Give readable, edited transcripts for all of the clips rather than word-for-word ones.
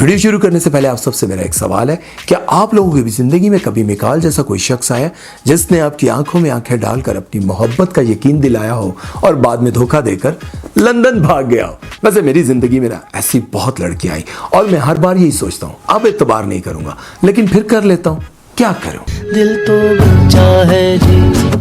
Video शुरू करने से पहले आप सबसे मेरा एक सवाल है, क्या आप लोगों की भी जिंदगी में कभी मिकाल जैसा कोई शख्स आया जिसने आपकी आंखों में आंखें डालकर अपनी मोहब्बत का यकीन दिलाया हो और बाद में धोखा देकर लंदन भाग गया हो? वैसे मेरी जिंदगी में ना ऐसी बहुत लड़कियां आई और मैं हर बार यही सोचता हूँ अब एतबार नहीं करूंगा, लेकिन फिर कर लेता हूँ, क्या करूं? दिल तो बच्चा है जी।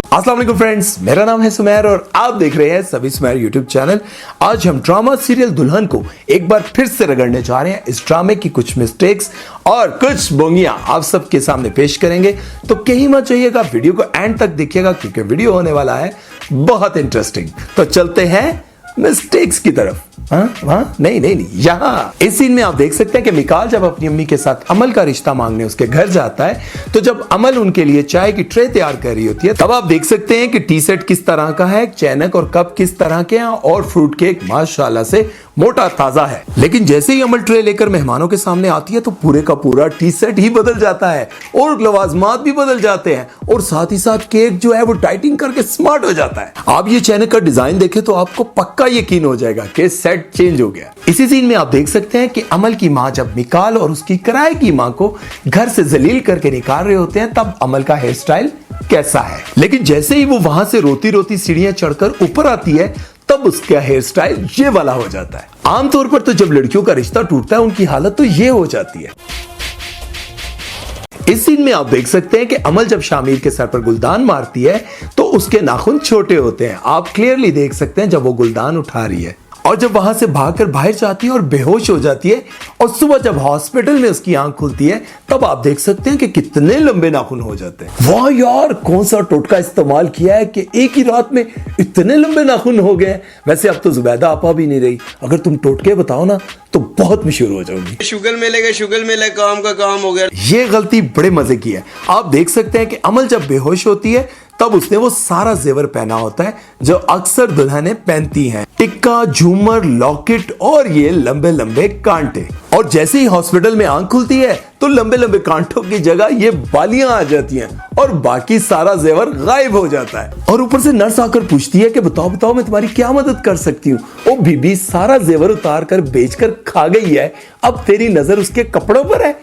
अस्सलाम वालेकुम फ्रेंड्स, मेरा नाम है सुमेर और आप देख रहे हैं सभी सुमेर यूट्यूब चैनल। आज हम ड्रामा सीरियल दुल्हन को एक बार फिर से रगड़ने जा रहे हैं। इस ड्रामे की कुछ मिस्टेक्स और कुछ बोंगियां आप सबके सामने पेश करेंगे, तो कहीं मत जाइएगा, वीडियो को एंड तक देखिएगा क्योंकि वीडियो होने वाला है बहुत इंटरेस्टिंग। तो चलते हैं मिस्टेक्स की तरफ। नहीं, यहाँ इस सीन में आप देख सकते हैं कि मिकाल जब अपनी अम्मी के साथ अमल का रिश्ता मांगने उसके घर जाता है, तो जब अमल उनके लिए चाय की ट्रे तैयार कर रही होती है, तब आप देख सकते हैं कि टी सेट किस तरह का है, चैनक और कप किस तरह के हैं और फ्रूट केक माशाल्लाह से मोटा ताजा है। लेकिन जैसे ही अमल ट्रे लेकर मेहमानों के सामने आती है तो पूरे का पूरा टी सेट ही बदल जाता है और लवाजमात भी बदल जाते हैं और साथ ही साथ केक जो है वो टाइटिंग करके स्मार्ट हो जाता है। आप ये चैनक का डिजाइन देखें तो आपको पक्का यकीन हो जाएगा कि सेट चेंज हो गया। इसी सीन में आप देख सकते हैं कि अमल की मां जब मिकाल और उसकी किराए की मां को घर से जलील करके निकाल रहे होते हैं, तब अमल का हेयर स्टाइल कैसा है। लेकिन जैसे ही वो वहां से रोती रोती सीढ़ियां चढ़कर ऊपर आती है, तब उसका हेयर स्टाइल ये वाला हो जाता है। आमतौर पर तो जब लड़कियों का रिश्ता टूटता है उनकी हालत तो ये हो जाती है। इस सीन में आप देख सकते हैं कि अमल जब शामिर के सर पर गुलदान मारती है तो उसके नाखून छोटे होते हैं। आप क्लियरली देख सकते हैं जब वो गुलदान उठा रही है और जब वहां से भागकर बाहर जाती है और बेहोश हो जाती है और सुबह जब हॉस्पिटल में उसकी आंख खुलती है, तब आप देख सकते हैं कि कितने लंबे नाखून हो जाते हैं। वाह यार, कौन सा टोटका इस्तेमाल किया है कि एक ही रात में इतने लंबे नाखून हो गए। वैसे अब तो जुबैदा आपा भी नहीं रही, अगर तुम टोटके बताओ ना तो बहुत मशहूर हो जाओगी। शुगर मिले काम का काम हो गया। ये गलती बड़े मजे की है। आप देख सकते हैं कि अमल जब बेहोश होती है तब उसने वो सारा जेवर पहना होता है जो अक्सर दुल्हनें पहनती हैं, टिक्का, झूमर, लॉकेट और ये लंबे लंबे कांटे। और जैसे ही हॉस्पिटल में आंख खुलती है तो लंबे लंबे कांटों की जगह ये बालियां आ जाती हैं और बाकी सारा जेवर गायब हो जाता है। और ऊपर से नर्स आकर पूछती है कि बताओ मैं तुम्हारी क्या मदद कर सकती हूँ। ओ बीबी, सारा जेवर उतार कर बेचकर खा गई है, अब तेरी नजर उसके कपड़ों पर है,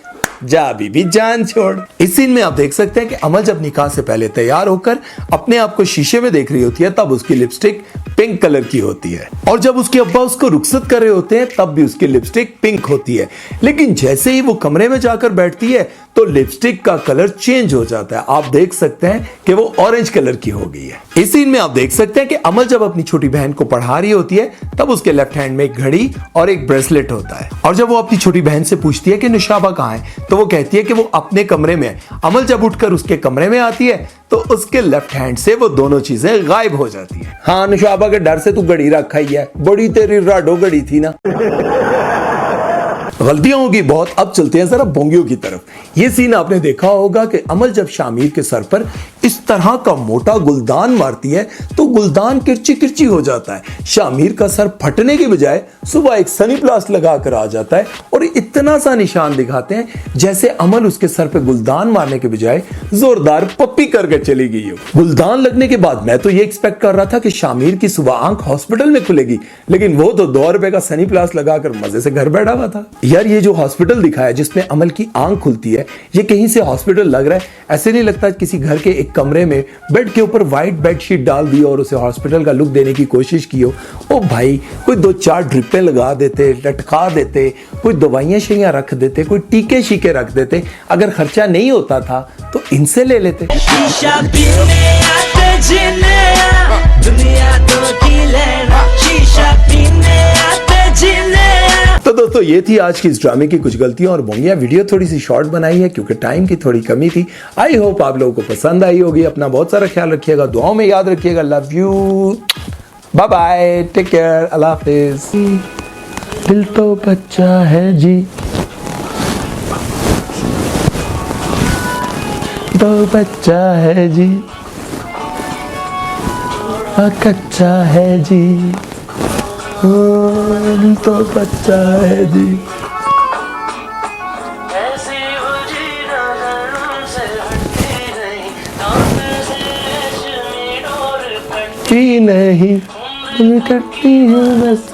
जा बीबी जान छोड़। इस सीन में आप देख सकते हैं कि अमल जब निकाह से पहले तैयार होकर अपने आप को शीशे में देख रही होती है, तब उसकी लिपस्टिक पिंक कलर की होती है और जब उसके अब्बा उसको रुखसत कर रहे होते हैं तब भी उसकी लिपस्टिक पिंक होती है। लेकिन जैसे ही वो कमरे में जाकर बैठती है तो लिपस्टिक का कलर चेंज हो जाता है। आप देख सकते हैं कि वो ऑरेंज कलर की हो गई है। इस सीन में आप देख सकते हैं कि अमल जब अपनी छोटी बहन को पढ़ा रही होती है तब उसके लेफ्ट हैंड में एक घड़ी और एक ब्रेसलेट होता है और जब वो अपनी छोटी बहन से पूछती है कि नुशाबा कहाँ है, तो वो कहती है कि वो अपने कमरे में है। अमल जब उठकर उसके कमरे में आती है तो उसके लेफ्ट हैंड से वो दोनों चीजें गायब हो जाती है। हाँ, नुशाबा के डर से तू घड़ी रखा ही है, बड़ी तेरी राडो घड़ी थी ना। गलतियां होगी बहुत। अब चलते हैं जरा बोंगियों की तरफ। ये सीन आपने देखा होगा कि अमल जब शामिर के सर पर इस तरह का मोटा गुलदान मारती है तो गुलदान किरची किरची हो जाता है। शामिर का सर फटने के बजाय सुबह एक सनी प्लास्ट लगाकर आ जाता है और इतना सा निशान दिखाते हैं जैसे अमल उसके सर पे गुलदान मारने के बजाय जोरदार पप्पी करके चली गई हो। गुलदान लगने के बाद मैं तो ये एक्सपेक्ट कर रहा था कि शामिर की सुबह आंख हॉस्पिटल में खुलेगी, लेकिन वो तो 2 रुपए का सनी प्लास्ट लगाकर मजे से घर बैठा हुआ था। यार, ये जो हॉस्पिटल दिखाया जिसमें अमल की आंख खुलती है, ये कहीं से हॉस्पिटल लग रहा है। ऐसे नहीं लगता किसी घर के एक कमरे में बेड के ऊपर व्हाइट बेडशीट डाल दी और उसे हॉस्पिटल का लुक देने की कोशिश की हो। ओ भाई, कोई 2-4 ड्रिपें लगा देते, लटका देते, कोई दवाइयां शैयां रख देते, कोई टीके शीके रख देते। अगर खर्चा नहीं होता था तो इनसे ले लेते। तो दोस्तों, ये थी आज की इस ड्रामे की कुछ गलतियां और बोंगियां। वीडियो थोड़ी सी शॉर्ट बनाई है क्योंकि टाइम की थोड़ी कमी थी। आई होप आप लोगों को पसंद आई होगी। अपना बहुत सारा ख्याल रखिएगा, दुआओं में याद रखिएगा। Love you, bye bye, take care, अल्लाह हाफिज। दिल तो बच्चा है जी, तो बच्चा है जी, कच्चा है जी, तो बच्चा है जी। नहीं करती हूँ बस